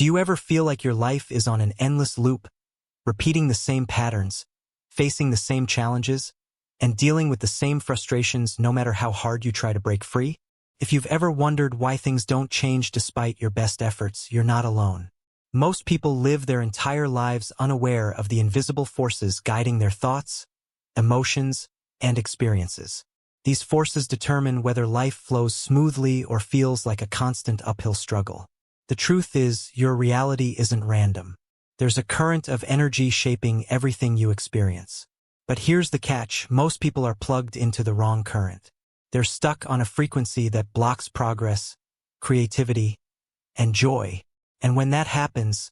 Do you ever feel like your life is on an endless loop, repeating the same patterns, facing the same challenges, and dealing with the same frustrations no matter how hard you try to break free? If you've ever wondered why things don't change despite your best efforts, you're not alone. Most people live their entire lives unaware of the invisible forces guiding their thoughts, emotions, and experiences. These forces determine whether life flows smoothly or feels like a constant uphill struggle. The truth is, your reality isn't random. There's a current of energy shaping everything you experience. But here's the catch: most people are plugged into the wrong current. They're stuck on a frequency that blocks progress, creativity, and joy. And when that happens,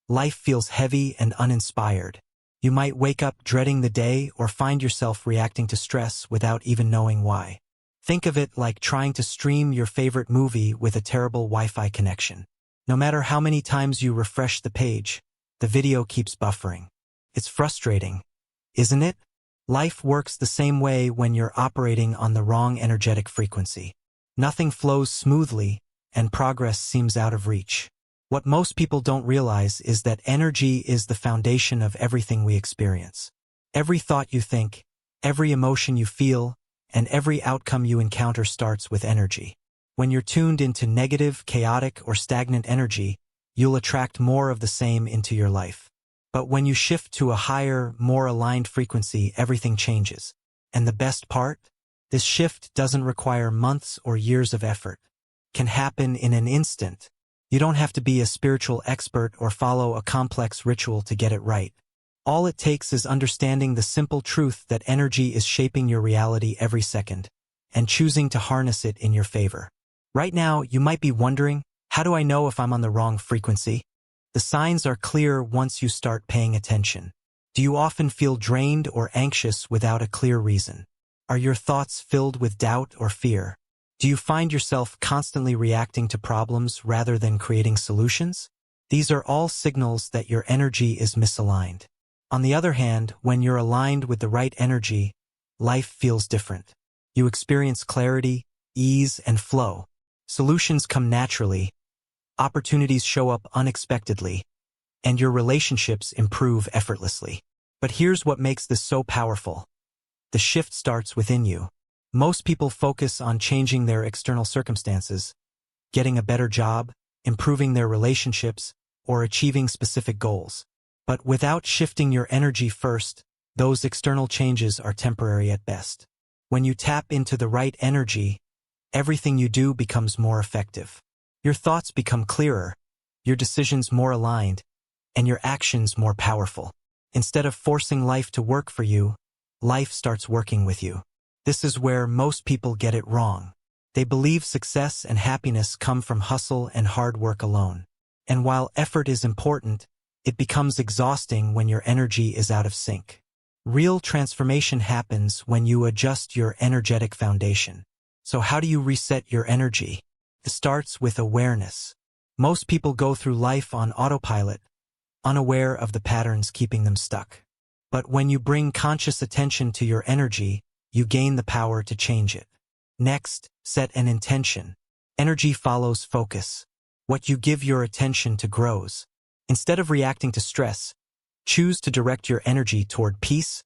life feels heavy and uninspired. You might wake up dreading the day or find yourself reacting to stress without even knowing why. Think of it like trying to stream your favorite movie with a terrible Wi-Fi connection. No matter how many times you refresh the page, the video keeps buffering. It's frustrating, isn't it? Life works the same way when you're operating on the wrong energetic frequency. Nothing flows smoothly, and progress seems out of reach. What most people don't realize is that energy is the foundation of everything we experience. Every thought you think, every emotion you feel, and every outcome you encounter starts with energy. When you're tuned into negative, chaotic, or stagnant energy, you'll attract more of the same into your life. But when you shift to a higher, more aligned frequency, everything changes. And the best part? This shift doesn't require months or years of effort. It can happen in an instant. You don't have to be a spiritual expert or follow a complex ritual to get it right. All it takes is understanding the simple truth that energy is shaping your reality every second, and choosing to harness it in your favor. Right now, you might be wondering, how do I know if I'm on the wrong frequency? The signs are clear once you start paying attention. Do you often feel drained or anxious without a clear reason? Are your thoughts filled with doubt or fear? Do you find yourself constantly reacting to problems rather than creating solutions? These are all signals that your energy is misaligned. On the other hand, when you're aligned with the right energy, life feels different. You experience clarity, ease, and flow. Solutions come naturally, opportunities show up unexpectedly, and your relationships improve effortlessly. But here's what makes this so powerful. The shift starts within you. Most people focus on changing their external circumstances, getting a better job, improving their relationships, or achieving specific goals. But without shifting your energy first, those external changes are temporary at best. When you tap into the right energy, everything you do becomes more effective. Your thoughts become clearer, your decisions more aligned, and your actions more powerful. Instead of forcing life to work for you, life starts working with you. This is where most people get it wrong. They believe success and happiness come from hustle and hard work alone. And while effort is important, it becomes exhausting when your energy is out of sync. Real transformation happens when you adjust your energetic foundation. So how do you reset your energy? It starts with awareness. Most people go through life on autopilot, unaware of the patterns keeping them stuck. But when you bring conscious attention to your energy, you gain the power to change it. Next, set an intention. Energy follows focus. What you give your attention to grows. Instead of reacting to stress, choose to direct your energy toward peace,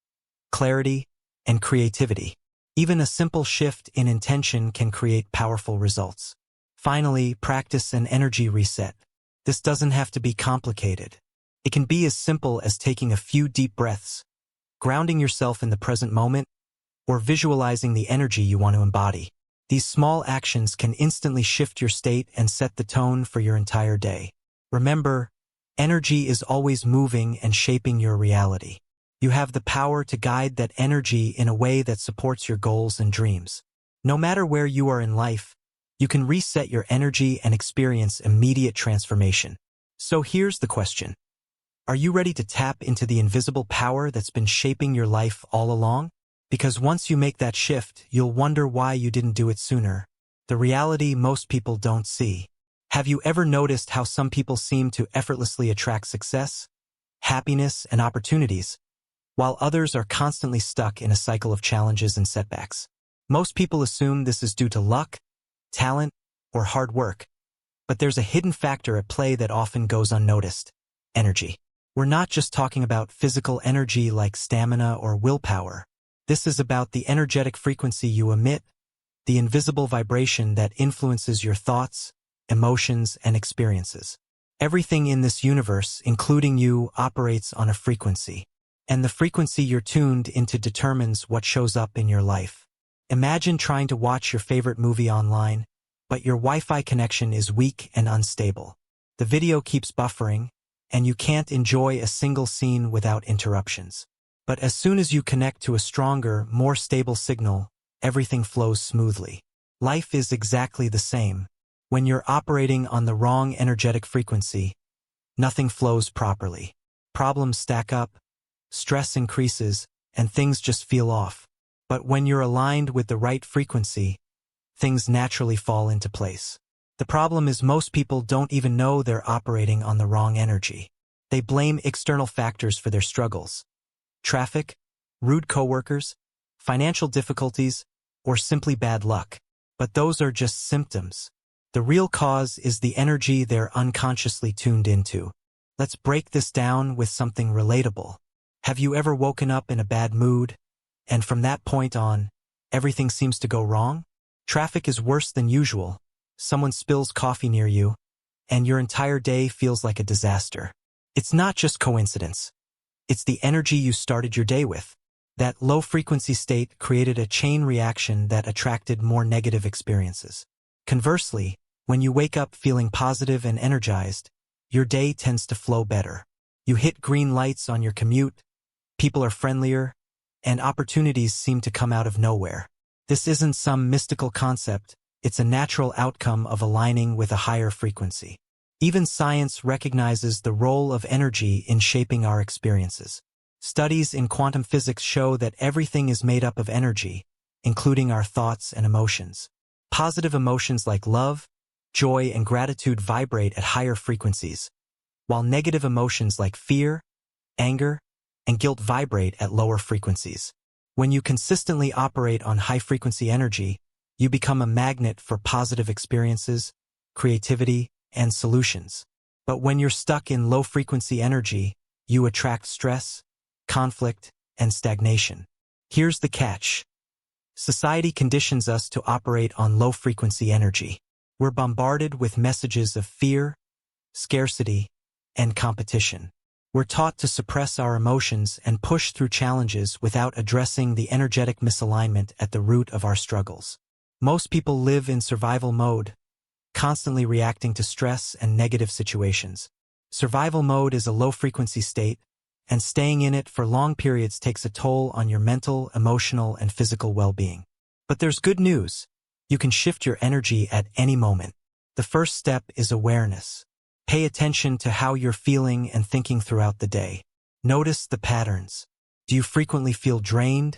clarity, and creativity. Even a simple shift in intention can create powerful results. Finally, practice an energy reset. This doesn't have to be complicated. It can be as simple as taking a few deep breaths, grounding yourself in the present moment, or visualizing the energy you want to embody. These small actions can instantly shift your state and set the tone for your entire day. Remember, energy is always moving and shaping your reality. You have the power to guide that energy in a way that supports your goals and dreams. No matter where you are in life, you can reset your energy and experience immediate transformation. So here's the question. Are you ready to tap into the invisible power that's been shaping your life all along? Because once you make that shift, you'll wonder why you didn't do it sooner. The reality most people don't see. Have you ever noticed how some people seem to effortlessly attract success, happiness, and opportunities, while others are constantly stuck in a cycle of challenges and setbacks? Most people assume this is due to luck, talent, or hard work. But there's a hidden factor at play that often goes unnoticed: energy. We're not just talking about physical energy like stamina or willpower. This is about the energetic frequency you emit, the invisible vibration that influences your thoughts, emotions, and experiences. Everything in this universe, including you, operates on a frequency. And the frequency you're tuned into determines what shows up in your life. Imagine trying to watch your favorite movie online, but your Wi-Fi connection is weak and unstable. The video keeps buffering, and you can't enjoy a single scene without interruptions. But as soon as you connect to a stronger, more stable signal, everything flows smoothly. Life is exactly the same. When you're operating on the wrong energetic frequency, nothing flows properly. Problems stack up, stress increases, and things just feel off. But when you're aligned with the right frequency, things naturally fall into place. The problem is most people don't even know they're operating on the wrong energy. They blame external factors for their struggles: traffic, rude coworkers, financial difficulties, or simply bad luck. But those are just symptoms. The real cause is the energy they're unconsciously tuned into. Let's break this down with something relatable. Have you ever woken up in a bad mood, and from that point on, everything seems to go wrong? Traffic is worse than usual. Someone spills coffee near you, and your entire day feels like a disaster. It's not just coincidence. It's the energy you started your day with. That low-frequency state created a chain reaction that attracted more negative experiences. Conversely, when you wake up feeling positive and energized, your day tends to flow better. You hit green lights on your commute, people are friendlier, and opportunities seem to come out of nowhere. This isn't some mystical concept. It's a natural outcome of aligning with a higher frequency. Even science recognizes the role of energy in shaping our experiences. Studies in quantum physics show that everything is made up of energy, including our thoughts and emotions. Positive emotions like love, joy, and gratitude vibrate at higher frequencies, while negative emotions like fear, anger, and guilt vibrate at lower frequencies. When you consistently operate on high-frequency energy, you become a magnet for positive experiences, creativity, and solutions. But when you're stuck in low-frequency energy, you attract stress, conflict, and stagnation. Here's the catch. Society conditions us to operate on low-frequency energy. We're bombarded with messages of fear, scarcity, and competition. We're taught to suppress our emotions and push through challenges without addressing the energetic misalignment at the root of our struggles. Most people live in survival mode, constantly reacting to stress and negative situations. Survival mode is a low-frequency state, and staying in it for long periods takes a toll on your mental, emotional, and physical well-being. But there's good news. You can shift your energy at any moment. The first step is awareness. Pay attention to how you're feeling and thinking throughout the day. Notice the patterns. Do you frequently feel drained,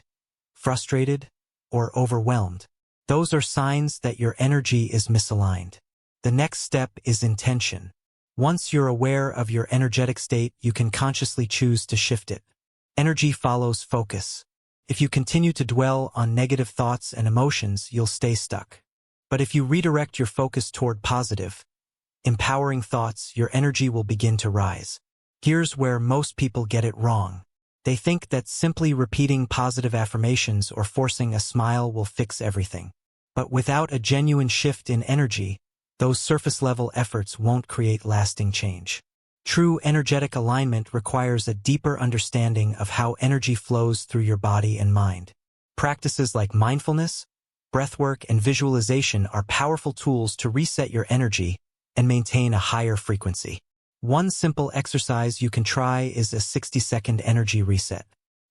frustrated, or overwhelmed? Those are signs that your energy is misaligned. The next step is intention. Once you're aware of your energetic state, you can consciously choose to shift it. Energy follows focus. If you continue to dwell on negative thoughts and emotions, you'll stay stuck. But if you redirect your focus toward positive, empowering thoughts, your energy will begin to rise. Here's where most people get it wrong. They think that simply repeating positive affirmations or forcing a smile will fix everything. But without a genuine shift in energy, those surface-level efforts won't create lasting change. True energetic alignment requires a deeper understanding of how energy flows through your body and mind. Practices like mindfulness, breathwork, and visualization are powerful tools to reset your energy and maintain a higher frequency. One simple exercise you can try is a 60-second energy reset.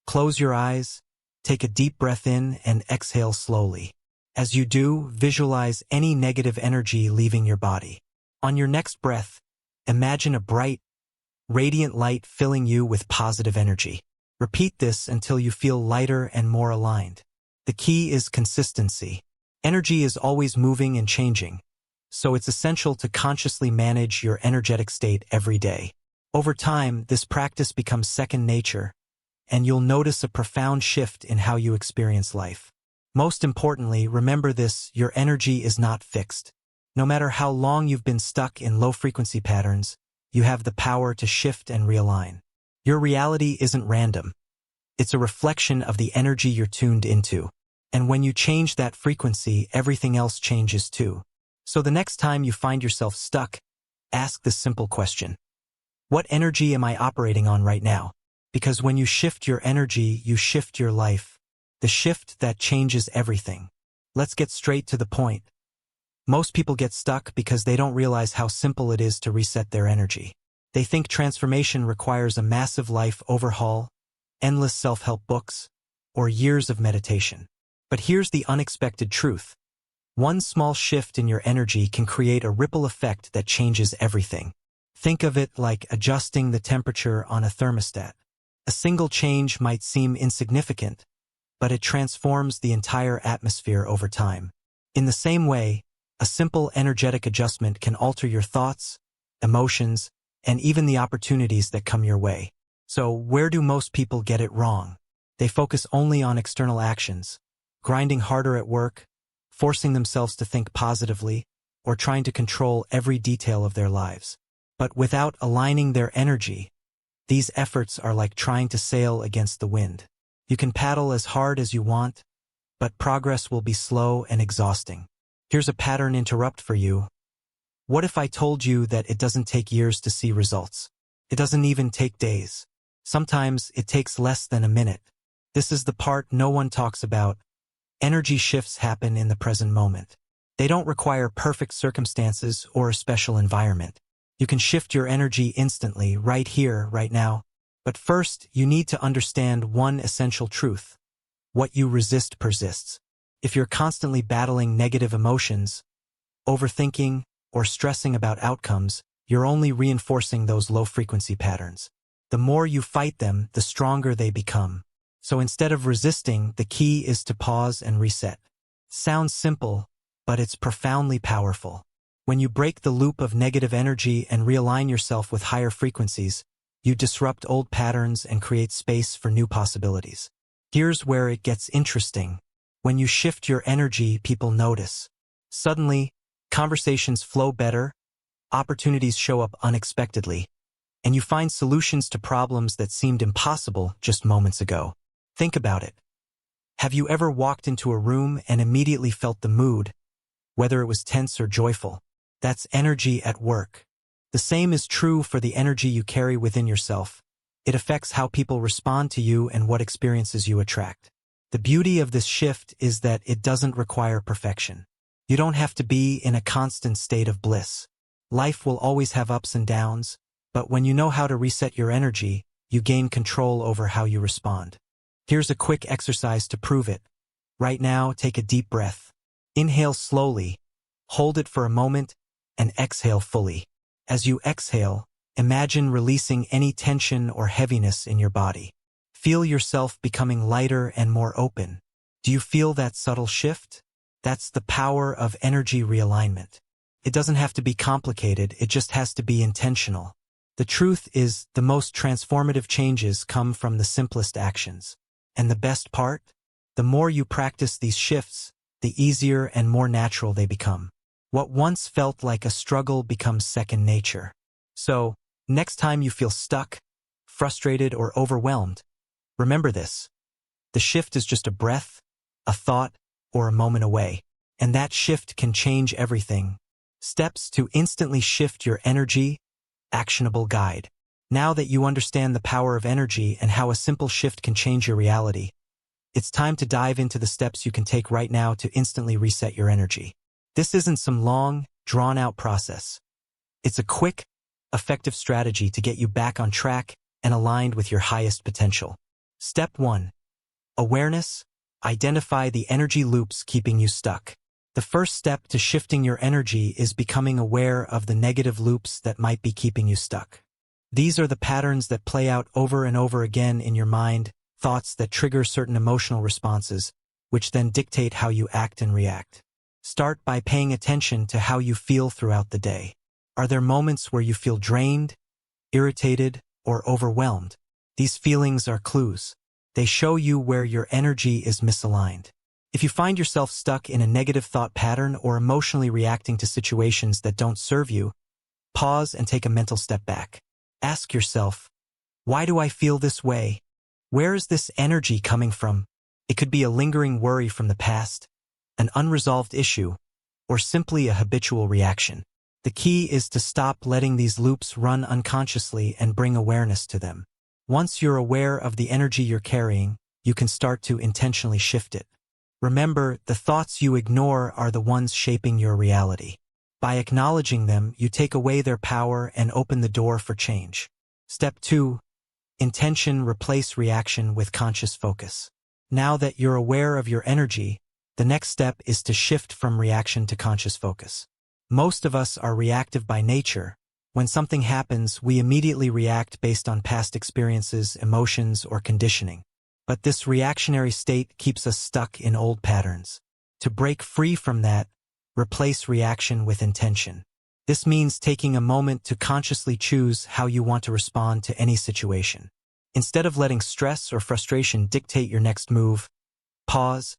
Close your eyes, take a deep breath in, and exhale slowly. As you do, visualize any negative energy leaving your body. On your next breath, imagine a bright, radiant light filling you with positive energy. Repeat this until you feel lighter and more aligned. The key is consistency. Energy is always moving and changing, so it's essential to consciously manage your energetic state every day. Over time, this practice becomes second nature, and you'll notice a profound shift in how you experience life. Most importantly, remember this: your energy is not fixed. No matter how long you've been stuck in low-frequency patterns, you have the power to shift and realign. Your reality isn't random. It's a reflection of the energy you're tuned into. And when you change that frequency, everything else changes too. So the next time you find yourself stuck, ask this simple question. What energy am I operating on right now? Because when you shift your energy, you shift your life. The shift that changes everything. Let's get straight to the point. Most people get stuck because they don't realize how simple it is to reset their energy. They think transformation requires a massive life overhaul, endless self-help books, or years of meditation. But here's the unexpected truth. One small shift in your energy can create a ripple effect that changes everything. Think of it like adjusting the temperature on a thermostat. A single change might seem insignificant, but it transforms the entire atmosphere over time. In the same way, a simple energetic adjustment can alter your thoughts, emotions, and even the opportunities that come your way. So, where do most people get it wrong? They focus only on external actions, grinding harder at work, forcing themselves to think positively, or trying to control every detail of their lives. But without aligning their energy, these efforts are like trying to sail against the wind. You can paddle as hard as you want, but progress will be slow and exhausting. Here's a pattern interrupt for you. What if I told you that it doesn't take years to see results? It doesn't even take days. Sometimes it takes less than a minute. This is the part no one talks about. Energy shifts happen in the present moment. They don't require perfect circumstances or a special environment. You can shift your energy instantly, right here, right now. But first, you need to understand one essential truth. What you resist persists. If you're constantly battling negative emotions, overthinking, or stressing about outcomes, you're only reinforcing those low-frequency patterns. The more you fight them, the stronger they become. So instead of resisting, the key is to pause and reset. Sounds simple, but it's profoundly powerful. When you break the loop of negative energy and realign yourself with higher frequencies, you disrupt old patterns and create space for new possibilities. Here's where it gets interesting. When you shift your energy, people notice. Suddenly, conversations flow better, opportunities show up unexpectedly, and you find solutions to problems that seemed impossible just moments ago. Think about it. Have you ever walked into a room and immediately felt the mood, whether it was tense or joyful? That's energy at work. The same is true for the energy you carry within yourself. It affects how people respond to you and what experiences you attract. The beauty of this shift is that it doesn't require perfection. You don't have to be in a constant state of bliss. Life will always have ups and downs, but when you know how to reset your energy, you gain control over how you respond. Here's a quick exercise to prove it. Right now, take a deep breath. Inhale slowly, hold it for a moment, and exhale fully. As you exhale, imagine releasing any tension or heaviness in your body. Feel yourself becoming lighter and more open. Do you feel that subtle shift? That's the power of energy realignment. It doesn't have to be complicated, it just has to be intentional. The truth is, the most transformative changes come from the simplest actions. And the best part? The more you practice these shifts, the easier and more natural they become. What once felt like a struggle becomes second nature. So, next time you feel stuck, frustrated, or overwhelmed, remember this. The shift is just a breath, a thought, or a moment away. And that shift can change everything. Steps to instantly shift your energy, actionable guide. Now that you understand the power of energy and how a simple shift can change your reality, it's time to dive into the steps you can take right now to instantly reset your energy. This isn't some long, drawn-out process. It's a quick, effective strategy to get you back on track and aligned with your highest potential. Step 1. Awareness. Identify the energy loops keeping you stuck. The first step to shifting your energy is becoming aware of the negative loops that might be keeping you stuck. These are the patterns that play out over and over again in your mind, thoughts that trigger certain emotional responses, which then dictate how you act and react. Start by paying attention to how you feel throughout the day. Are there moments where you feel drained, irritated, or overwhelmed? These feelings are clues. They show you where your energy is misaligned. If you find yourself stuck in a negative thought pattern or emotionally reacting to situations that don't serve you, pause and take a mental step back. Ask yourself, why do I feel this way? Where is this energy coming from? It could be a lingering worry from the past, an unresolved issue, or simply a habitual reaction. The key is to stop letting these loops run unconsciously and bring awareness to them. Once you're aware of the energy you're carrying, you can start to intentionally shift it. Remember, the thoughts you ignore are the ones shaping your reality. By acknowledging them, you take away their power and open the door for change. Step 2. Intention. Replace reaction with conscious focus. Now that you're aware of your energy, the next step is to shift from reaction to conscious focus. Most of us are reactive by nature. When something happens, we immediately react based on past experiences, emotions, or conditioning. But this reactionary state keeps us stuck in old patterns. To break free from that, replace reaction with intention. This means taking a moment to consciously choose how you want to respond to any situation. Instead of letting stress or frustration dictate your next move, pause,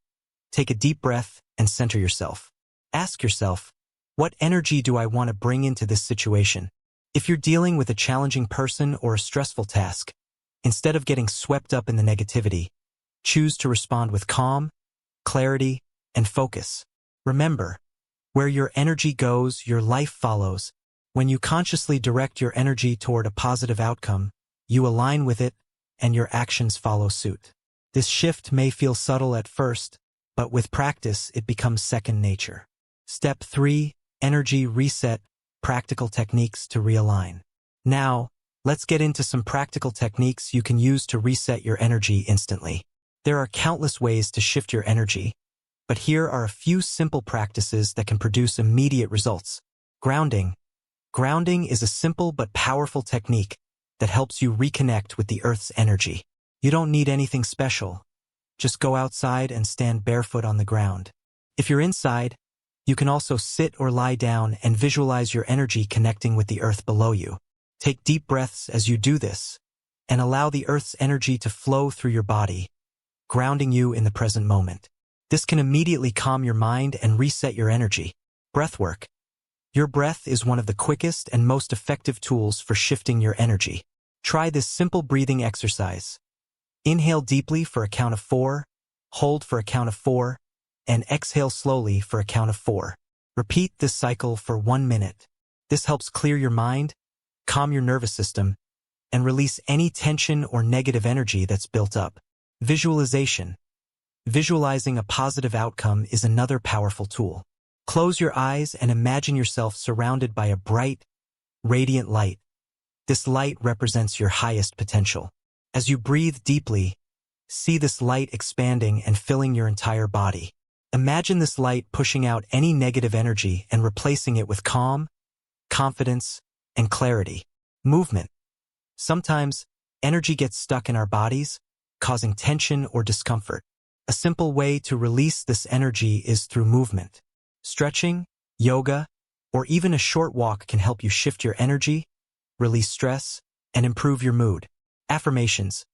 take a deep breath, and center yourself. Ask yourself, what energy do I want to bring into this situation? If you're dealing with a challenging person or a stressful task, instead of getting swept up in the negativity, choose to respond with calm, clarity, and focus. Remember, where your energy goes, your life follows. When you consciously direct your energy toward a positive outcome, you align with it, and your actions follow suit. This shift may feel subtle at first, but with practice, it becomes second nature. Step 3. Energy reset. Practical techniques to realign. Now, let's get into some practical techniques you can use to reset your energy instantly. There are countless ways to shift your energy, but here are a few simple practices that can produce immediate results. Grounding. Grounding is a simple but powerful technique that helps you reconnect with the Earth's energy. You don't need anything special. Just go outside and stand barefoot on the ground. If you're inside, you can also sit or lie down and visualize your energy connecting with the earth below you. Take deep breaths as you do this, and allow the earth's energy to flow through your body, grounding you in the present moment. This can immediately calm your mind and reset your energy. Breathwork. Your breath is one of the quickest and most effective tools for shifting your energy. Try this simple breathing exercise. Inhale deeply for a count of 4, hold for a count of 4, and exhale slowly for a count of 4. Repeat this cycle for 1 minute. This helps clear your mind, calm your nervous system, and release any tension or negative energy that's built up. Visualization. Visualizing a positive outcome is another powerful tool. Close your eyes and imagine yourself surrounded by a bright, radiant light. This light represents your highest potential. As you breathe deeply, see this light expanding and filling your entire body. Imagine this light pushing out any negative energy and replacing it with calm, confidence, and clarity. Movement. Sometimes, energy gets stuck in our bodies, causing tension or discomfort. A simple way to release this energy is through movement. Stretching, yoga, or even a short walk can help you shift your energy, release stress, and improve your mood. Affirmations.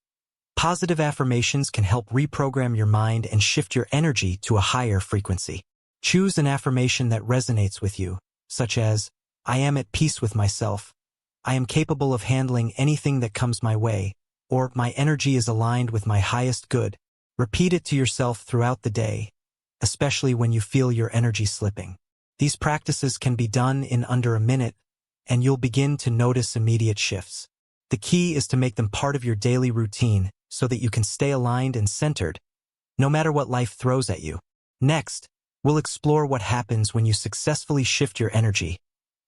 Positive affirmations can help reprogram your mind and shift your energy to a higher frequency. Choose an affirmation that resonates with you, such as, I am at peace with myself, I am capable of handling anything that comes my way, or my energy is aligned with my highest good. Repeat it to yourself throughout the day, especially when you feel your energy slipping. These practices can be done in under a minute, and you'll begin to notice immediate shifts. The key is to make them part of your daily routine so that you can stay aligned and centered, no matter what life throws at you. Next, we'll explore what happens when you successfully shift your energy,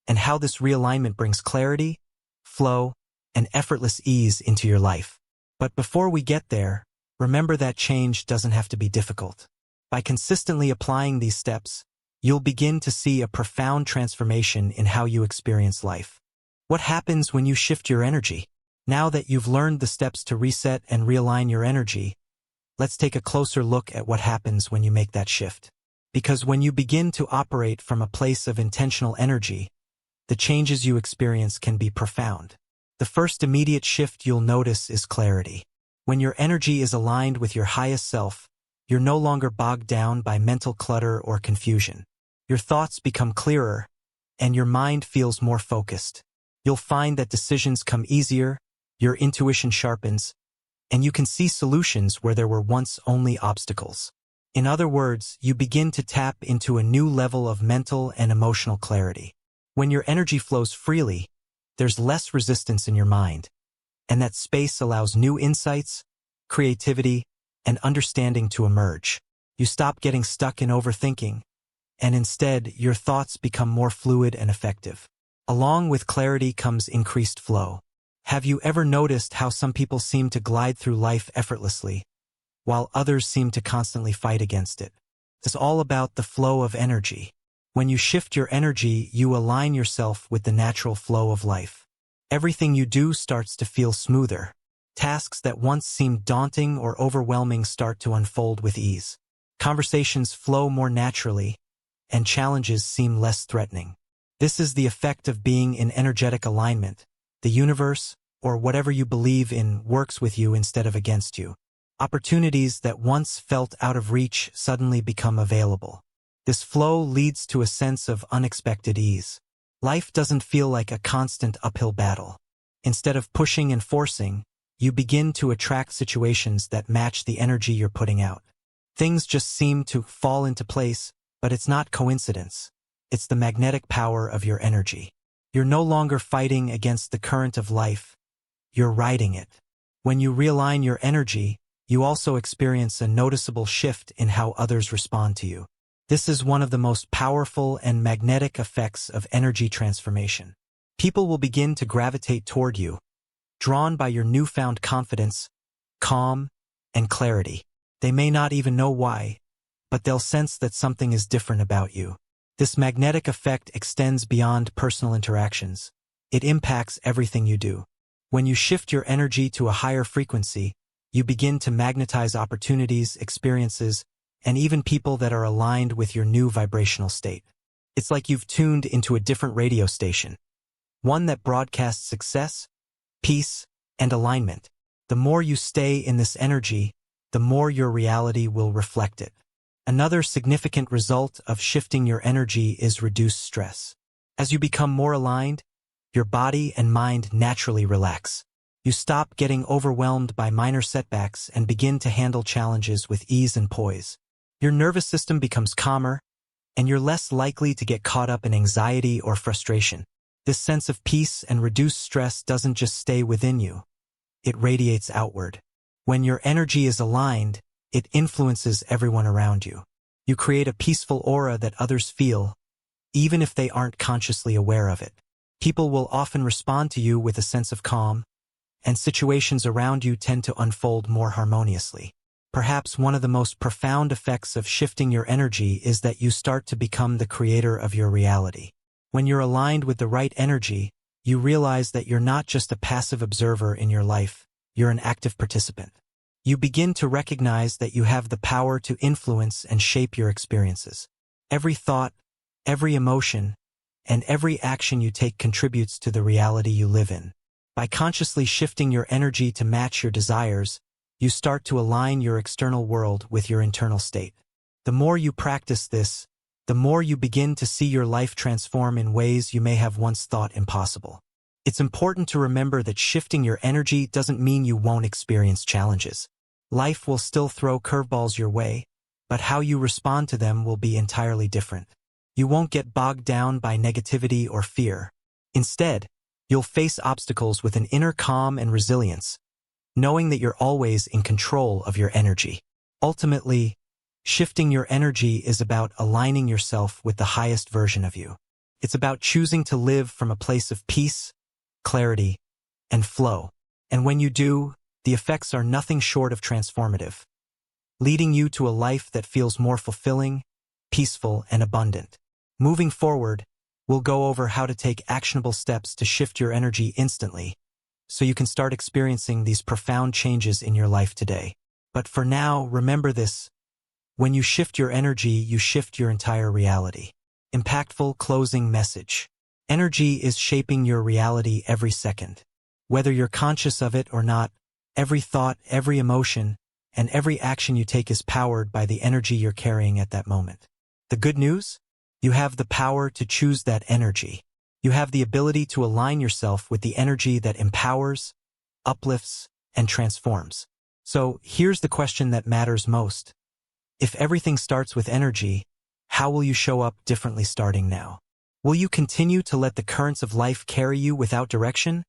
and how this realignment brings clarity, flow, and effortless ease into your life. But before we get there, remember that change doesn't have to be difficult. By consistently applying these steps, you'll begin to see a profound transformation in how you experience life. What happens when you shift your energy? Now that you've learned the steps to reset and realign your energy, let's take a closer look at what happens when you make that shift. Because when you begin to operate from a place of intentional energy, the changes you experience can be profound. The first immediate shift you'll notice is clarity. When your energy is aligned with your highest self, You're no longer bogged down by mental clutter or confusion. Your thoughts become clearer, and your mind feels more focused. You'll find that decisions come easier, your intuition sharpens, and you can see solutions where there were once only obstacles. In other words, you begin to tap into a new level of mental and emotional clarity. When your energy flows freely, there's less resistance in your mind, and that space allows new insights, creativity, and understanding to emerge. You stop getting stuck in overthinking, and instead, your thoughts become more fluid and effective. Along with clarity comes increased flow. Have you ever noticed how some people seem to glide through life effortlessly, while others seem to constantly fight against it? It's all about the flow of energy. When you shift your energy, you align yourself with the natural flow of life. Everything you do starts to feel smoother. Tasks that once seemed daunting or overwhelming start to unfold with ease. Conversations flow more naturally, and challenges seem less threatening. This is the effect of being in energetic alignment. The universe, or whatever you believe in, works with you instead of against you. Opportunities that once felt out of reach suddenly become available. This flow leads to a sense of unexpected ease. Life doesn't feel like a constant uphill battle. Instead of pushing and forcing, you begin to attract situations that match the energy you're putting out. Things just seem to fall into place, but it's not coincidence. It's the magnetic power of your energy. You're no longer fighting against the current of life. You're riding it. When you realign your energy, you also experience a noticeable shift in how others respond to you. This is one of the most powerful and magnetic effects of energy transformation. People will begin to gravitate toward you, drawn by your newfound confidence, calm, and clarity. They may not even know why, but they'll sense that something is different about you. This magnetic effect extends beyond personal interactions. It impacts everything you do. When you shift your energy to a higher frequency, you begin to magnetize opportunities, experiences, and even people that are aligned with your new vibrational state. It's like you've tuned into a different radio station, one that broadcasts success, peace, and alignment. The more you stay in this energy, the more your reality will reflect it. Another significant result of shifting your energy is reduced stress. As you become more aligned, your body and mind naturally relax. You stop getting overwhelmed by minor setbacks and begin to handle challenges with ease and poise. Your nervous system becomes calmer, and you're less likely to get caught up in anxiety or frustration. This sense of peace and reduced stress doesn't just stay within you. It radiates outward. When your energy is aligned, it influences everyone around you. You create a peaceful aura that others feel, even if they aren't consciously aware of it. People will often respond to you with a sense of calm, and situations around you tend to unfold more harmoniously. Perhaps one of the most profound effects of shifting your energy is that you start to become the creator of your reality. When you're aligned with the right energy, you realize that you're not just a passive observer in your life, you're an active participant. You begin to recognize that you have the power to influence and shape your experiences. Every thought, every emotion, and every action you take contributes to the reality you live in. By consciously shifting your energy to match your desires, you start to align your external world with your internal state. The more you practice this, the more you begin to see your life transform in ways you may have once thought impossible. It's important to remember that shifting your energy doesn't mean you won't experience challenges. Life will still throw curveballs your way, but how you respond to them will be entirely different. You won't get bogged down by negativity or fear. Instead, you'll face obstacles with an inner calm and resilience, knowing that you're always in control of your energy. Ultimately, shifting your energy is about aligning yourself with the highest version of you. It's about choosing to live from a place of peace, clarity, and flow. And when you do, the effects are nothing short of transformative, leading you to a life that feels more fulfilling, peaceful, and abundant. Moving forward, we'll go over how to take actionable steps to shift your energy instantly, so you can start experiencing these profound changes in your life today. But for now, remember this: when you shift your energy, you shift your entire reality. Impactful closing message. Energy is shaping your reality every second. Whether you're conscious of it or not, every thought, every emotion, and every action you take is powered by the energy you're carrying at that moment. The good news? You have the power to choose that energy. You have the ability to align yourself with the energy that empowers, uplifts, and transforms. So here's the question that matters most. If everything starts with energy, how will you show up differently starting now? Will you continue to let the currents of life carry you without direction?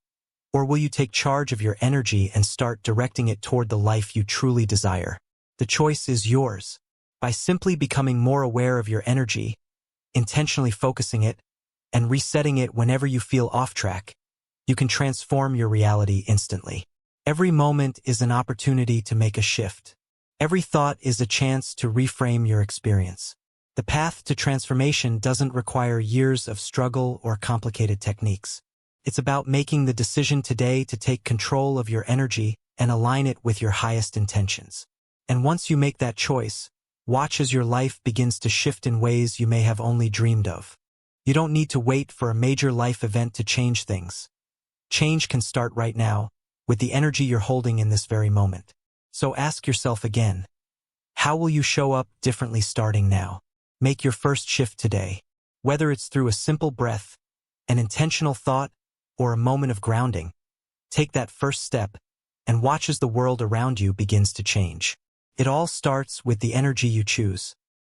Or will you take charge of your energy and start directing it toward the life you truly desire? The choice is yours. By simply becoming more aware of your energy, intentionally focusing it, and resetting it whenever you feel off track, you can transform your reality instantly. Every moment is an opportunity to make a shift. Every thought is a chance to reframe your experience. The path to transformation doesn't require years of struggle or complicated techniques. It's about making the decision today to take control of your energy and align it with your highest intentions. And once you make that choice, watch as your life begins to shift in ways you may have only dreamed of. You don't need to wait for a major life event to change things. Change can start right now, with the energy you're holding in this very moment. So ask yourself again, how will you show up differently starting now? Make your first shift today. Whether it's through a simple breath, an intentional thought, or a moment of grounding, take that first step and watch as the world around you begins to change. It all starts with the energy you choose.